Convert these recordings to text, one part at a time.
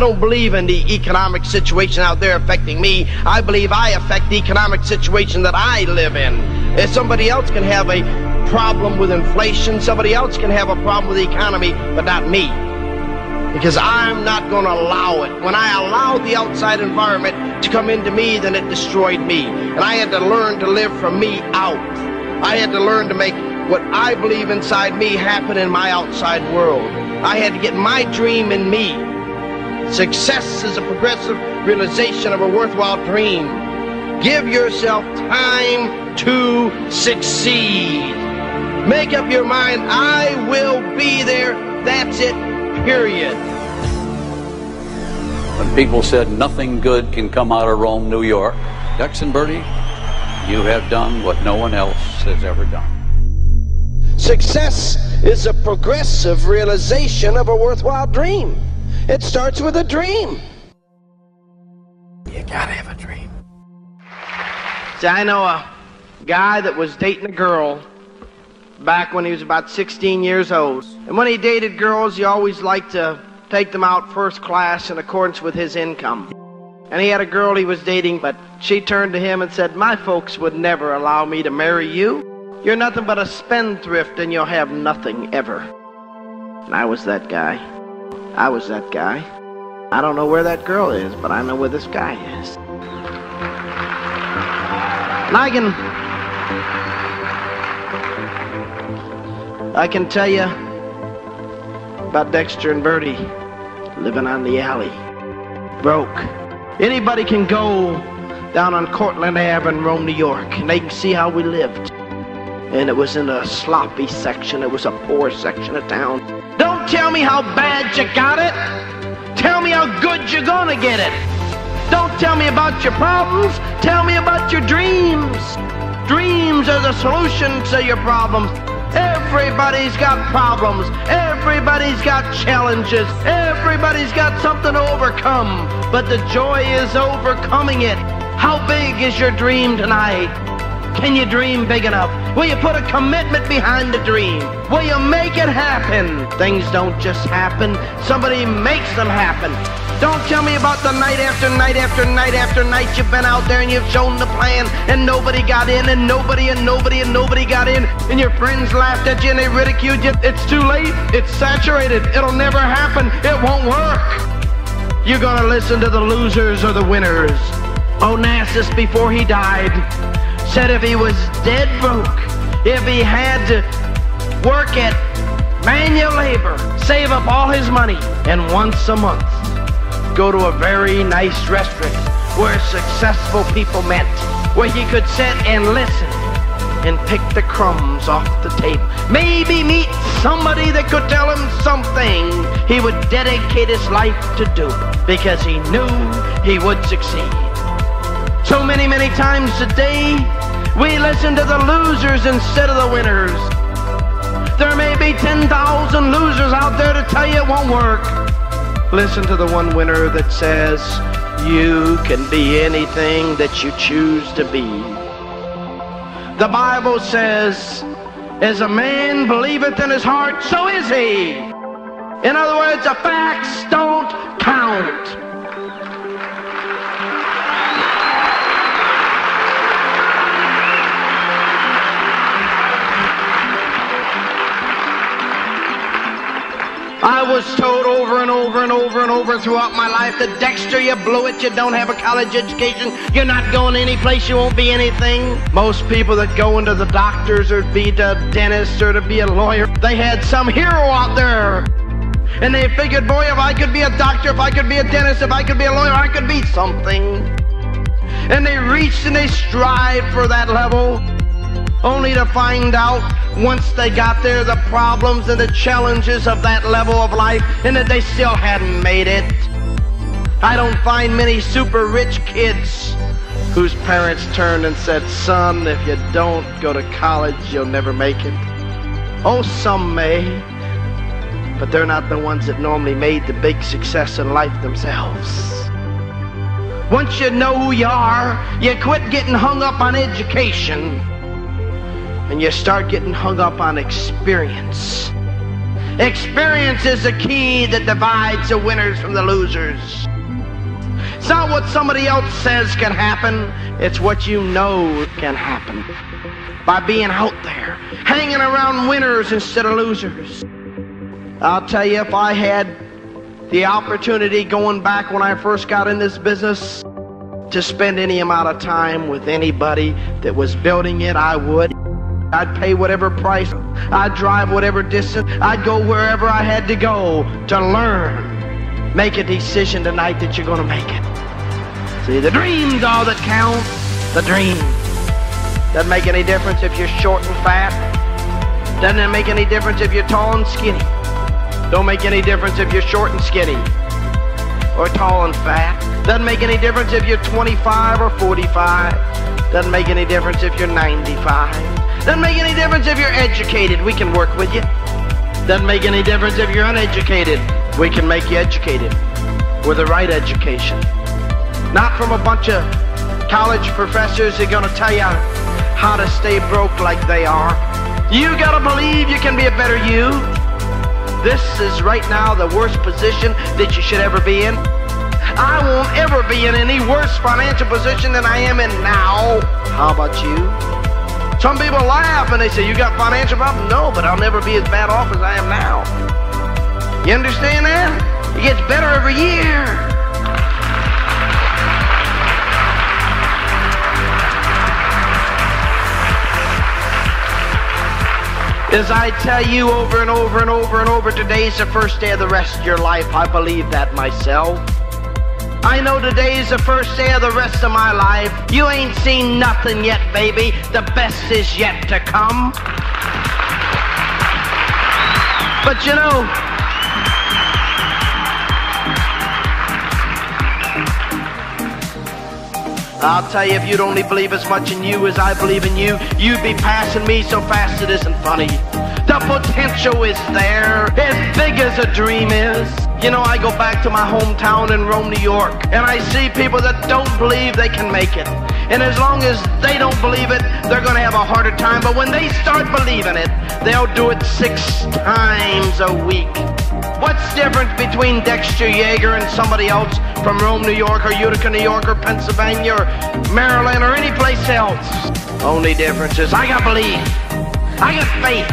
don't believe in the economic situation out there affecting me. I believe I affect the economic situation that I live in. If somebody else can have a problem with inflation, somebody else can have a problem with the economy, but not me. Because I'm not going to allow it. When I allowed the outside environment to come into me, then it destroyed me. And I had to learn to live from me out. I had to learn to make what I believe inside me happen in my outside world. I had to get my dream in me. Success is a progressive realization of a worthwhile dream. Give yourself time to succeed. Make up your mind, I will be there. That's it, period. When people said nothing good can come out of Rome, New York, Dex and Bertie, you have done what no one else has ever done. Success is a progressive realization of a worthwhile dream. It starts with a dream. You gotta have a dream. See, I know a guy that was dating a girl back when he was about 16 years old. And when he dated girls, he always liked to take them out first class in accordance with his income. And he had a girl he was dating, but she turned to him and said, "My folks would never allow me to marry you. You're nothing but a spendthrift and you'll have nothing ever." And I was that guy. I was that guy. I don't know where that girl is, but I know where this guy is. And I can tell you about Dexter and Bertie living on the alley, broke. Anybody can go down on Cortlandt Ave in Rome, New York, and they can see how we lived. And it was in a sloppy section. It was a poor section of town. Don't tell me how bad you got it. Tell me how good you're gonna get it. Don't tell me about your problems. Tell me about your dreams. Dreams are the solution to your problems. Everybody's got problems. Everybody's got challenges. Everybody's got something to overcome. But the joy is overcoming it. How big is your dream tonight? Can you dream big enough? Will you put a commitment behind the dream? Will you make it happen? Things don't just happen. Somebody makes them happen. Don't tell me about the night after night after night after night you've been out there and you've shown the plan and nobody got in and nobody got in and your friends laughed at you and they ridiculed you. It's too late. It's saturated. It'll never happen. It won't work. You're gonna listen to the losers or the winners. Onassis, before he died, said if he was dead broke, if he had to work at manual labor, save up all his money, and once a month go to a very nice restaurant where successful people met, where he could sit and listen and pick the crumbs off the table, maybe meet somebody that could tell him something he would dedicate his life to do because he knew he would succeed. So many times a day we listen to the losers instead of the winners. There may be 10,000 losers out there to tell you it won't work. Listen to the one winner that says, you can be anything that you choose to be. The Bible says, as a man believeth in his heart, so is he. In other words, the facts don't count. I was told over and over throughout my life that Dexter, you blew it, you don't have a college education, you're not going any place, you won't be anything. Most people that go into the doctors or be a dentist or to be a lawyer, they had some hero out there. And they figured, boy, if I could be a doctor, if I could be a dentist, if I could be a lawyer, I could be something. And they reached and they strived for that level, only to find out once they got there the problems and the challenges of that level of life and that they still hadn't made it. I don't find many super rich kids whose parents turned and said, son, if you don't go to college, you'll never make it. Oh, some may, but they're not the ones that normally made the big success in life themselves. Once you know who you are, you quit getting hung up on education and you start getting hung up on experience. Experience is the key that divides the winners from the losers. It's not what somebody else says can happen, it's what you know can happen. By being out there, hanging around winners instead of losers. I'll tell you, if I had the opportunity going back when I first got in this business to spend any amount of time with anybody that was building it, I would. I'd pay whatever price, I'd drive whatever distance, I'd go wherever I had to go to learn. Make a decision tonight that you're going to make it. See, the dream's all that counts, the dream. Doesn't make any difference if you're short and fat. Doesn't make any difference if you're tall and skinny. Don't make any difference if you're short and skinny or tall and fat. Doesn't make any difference if you're 25 or 45. Doesn't make any difference if you're 95. Doesn't make any difference if you're educated. We can work with you. Doesn't make any difference if you're uneducated. We can make you educated with the right education. Not from a bunch of college professors who are going to tell you how to stay broke like they are. You got to believe you can be a better you. This is right now the worst position that you should ever be in. I won't ever be in any worse financial position than I am in now. How about you? Some people laugh and they say, you got financial problems? No, but I'll never be as bad off as I am now. You understand that? It gets better every year. As I tell you over and over and over and over, today's the first day of the rest of your life. I believe that myself. I know today's the first day of the rest of my life. You ain't seen nothing yet, baby. The best is yet to come. But you know, I'll tell you, if you'd only believe as much in you as I believe in you, you'd be passing me so fast it isn't funny. The potential is there, as big as a dream is. You know, I go back to my hometown in Rome, New York, and I see people that don't believe they can make it. And as long as they don't believe it, they're going to have a harder time. But when they start believing it, they'll do it 6 times a week. What's the difference between Dexter Yager and somebody else from Rome, New York, or Utica, New York, or Pennsylvania, or Maryland, or any place else? Only difference is I got belief. I got faith.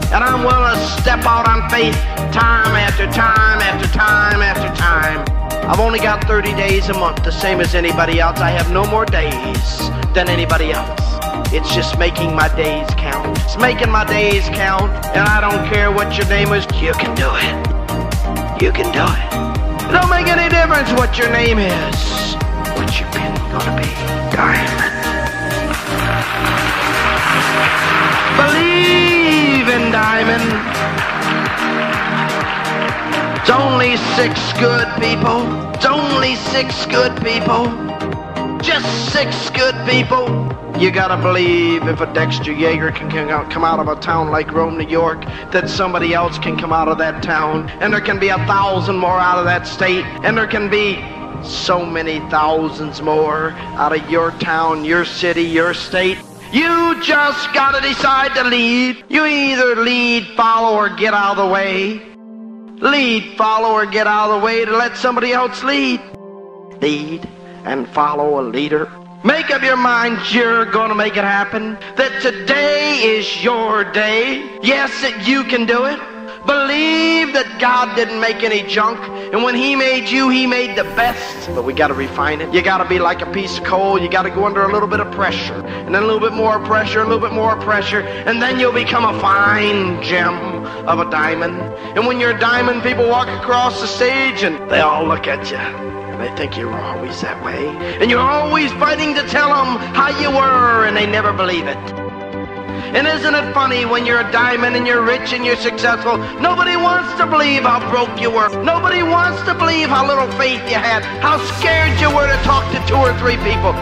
And I'm willing to step out on faith time after time after time after time. I've only got 30 days a month, the same as anybody else. I have no more days than anybody else. It's just making my days count. It's making my days count, and I don't care what your name is. You can do it. You can do it. It don't make any difference what your name is. What your pin gonna be? Diamond. Believe in Diamond. It's only 6 good people. It's only 6 good people. Just 6 good people. You gotta believe if a Dexter Yager can come out of a town like Rome, New York, that somebody else can come out of that town. And there can be 1,000 more out of that state. And there can be so many thousands more out of your town, your city, your state. You just gotta decide to lead. You either lead, follow, or get out of the way. Lead, follow, or get out of the way to let somebody else lead. Lead and follow a leader. Make up your mind you're gonna make it happen. That today is your day. Yes, that you can do it. Believe that God didn't make any junk, and when He made you, He made the best. But we gotta refine it. You gotta be like a piece of coal. You gotta go under a little bit of pressure, and then a little bit more pressure, a little bit more pressure, and then you'll become a fine gem of a diamond. And when you're a diamond, people walk across the stage and they all look at you. They think you're always that way. And you're always fighting to tell them how you were, and they never believe it. And isn't it funny when you're a diamond and you're rich and you're successful, nobody wants to believe how broke you were. Nobody wants to believe how little faith you had, how scared you were to talk to 2 or 3 people.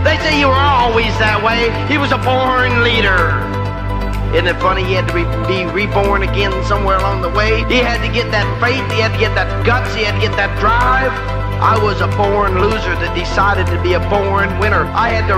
They say you were always that way. He was a born leader. Isn't it funny? He had to be reborn again somewhere along the way. He had to get that faith. He had to get that guts. He had to get that drive. I was a born loser that decided to be a born winner. I had to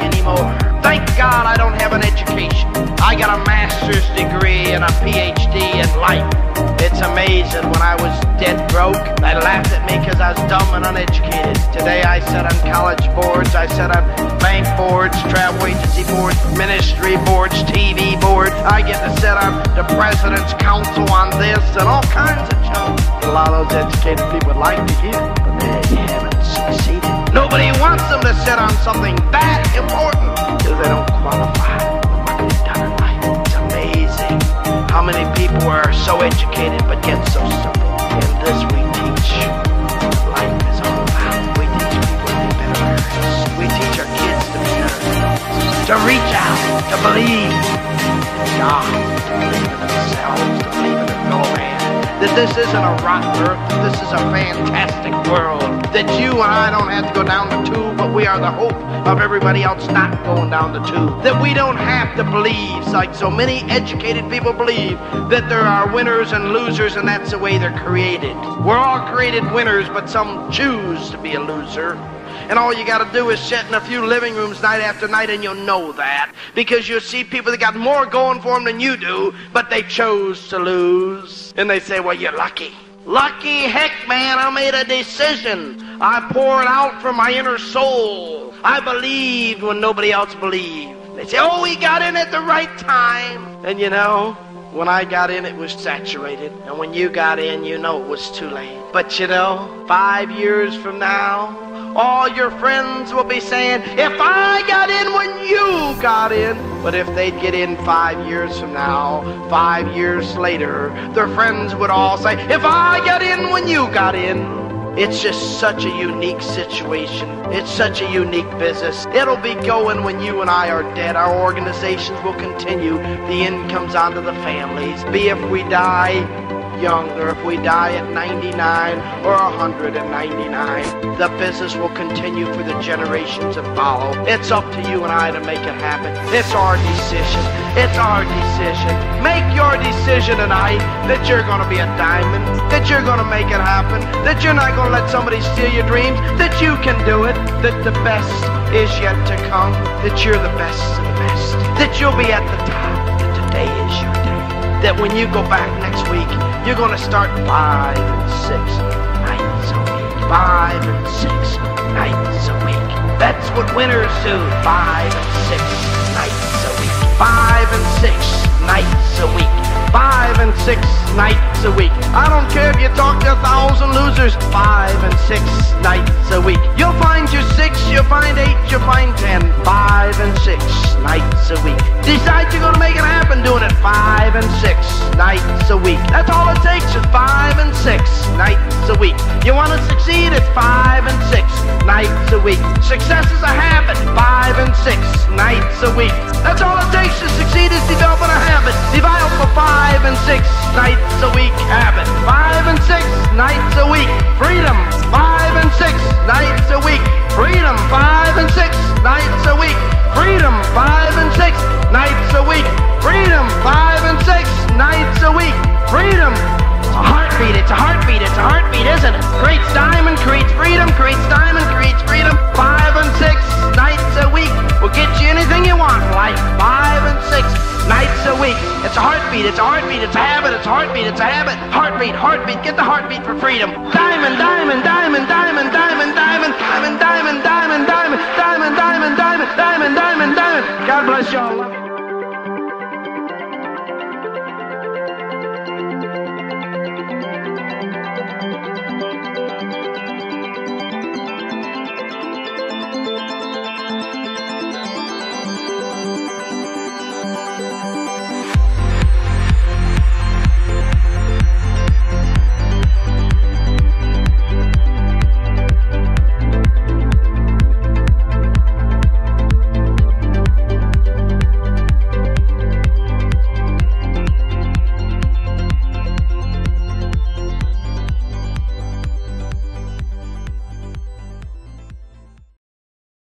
anymore. Thank God I don't have an education. I got a master's degree and a PhD in life. It's amazing. When I was dead broke, they laughed at me because I was dumb and uneducated. Today I sit on college boards, I sit on bank boards, travel agency boards, ministry boards, TV boards. I get to sit on the president's council on this and all kinds of junk. A lot of those educated people would like to hear, but they haven't succeeded. Nobody wants them to sit on something that important because they don't qualify for what they've done in life. It's amazing how many people are so educated but yet so simple. And this we teach what life is all about. We teach people to be better parents. We teach our kids to be better adults, to reach out, to believe in God, to believe in themselves, to believe in their fellow man. That this isn't a rotten earth, that this is a fantastic world. That you and I don't have to go down the tube, but we are the hope of everybody else not going down the tube. That we don't have to believe, like so many educated people believe, that there are winners and losers and that's the way they're created. We're all created winners, but some choose to be a loser. And all you gotta do is sit in a few living rooms night after night and you'll know that. Because you'll see people that got more going for them than you do, but they chose to lose. And they say, well, you're lucky. Lucky? Heck, man, I made a decision. I poured out from my inner soul. I believed when nobody else believed. They say, oh, he got in at the right time. And you know, when I got in, it was saturated. And when you got in, you know it was too late. But you know, 5 years from now, all your friends will be saying, if I got in when you got in. But if they'd get in 5 years from now, 5 years later, their friends would all say, if I got in when you got in. It's just such a unique situation. It's such a unique business. It'll be going when you and I are dead. Our organizations will continue. The income's onto the families. Be if we die young or if we die at 99 or 199, the business will continue for the generations that follow. It's up to you and I to make it happen. It's our decision. It's our decision. Make your decision tonight that you're going to be a diamond, that you're going to make it happen, that you're not going to let somebody steal your dreams, that you can do it, that the best is yet to come, that you're the best of the best, that you'll be at the top, that today is your day, that when you go back next week, you're going to start 5 and 6 nights a week. 5 and 6 nights a week. That's what winners do. 5 and 6 nights a week. 5 and 6 nights a week. 5 and 6 nights a week. I don't care if you talk to 1,000 losers. 5 and 6 nights a week. You'll find your 6, you'll find 8, you'll find 10. 5 and 6 nights a week. Decide you're going to make it happen doing it 5 and 6 nights a week. That's all it takes is 5 and 6 nights a week. You want to succeed? It's 5 and 6 nights a week. Success is a habit. 5 and 6 nights a week. That's all it takes to succeed is developing a habit. Develop a 5 and 6 nights a week habit. 5 and 6 nights a week. Freedom. 5 and 6 nights a week. Freedom. 5 and 6 nights a week. Freedom. 5 and 6 nights a week. Freedom. 5 and 6 nights a week. Freedom. It's a heartbeat. It's a heartbeat. It's a heartbeat, isn't it? Creates diamond, creates freedom, creates diamond, creates freedom. 5 and 6 nights a week will get you anything you want in life. 5 and 6 nights a week. It's a heartbeat. It's a heartbeat. It's a habit. It's a heartbeat. It's a habit. Heartbeat. Heartbeat. Get the heartbeat for freedom. Diamond. Diamond. Diamond. Diamond. Diamond. Diamond. Diamond. Diamond. Diamond. Diamond. Diamond. Diamond. Diamond. Diamond. Diamond. Diamond. God bless y'all.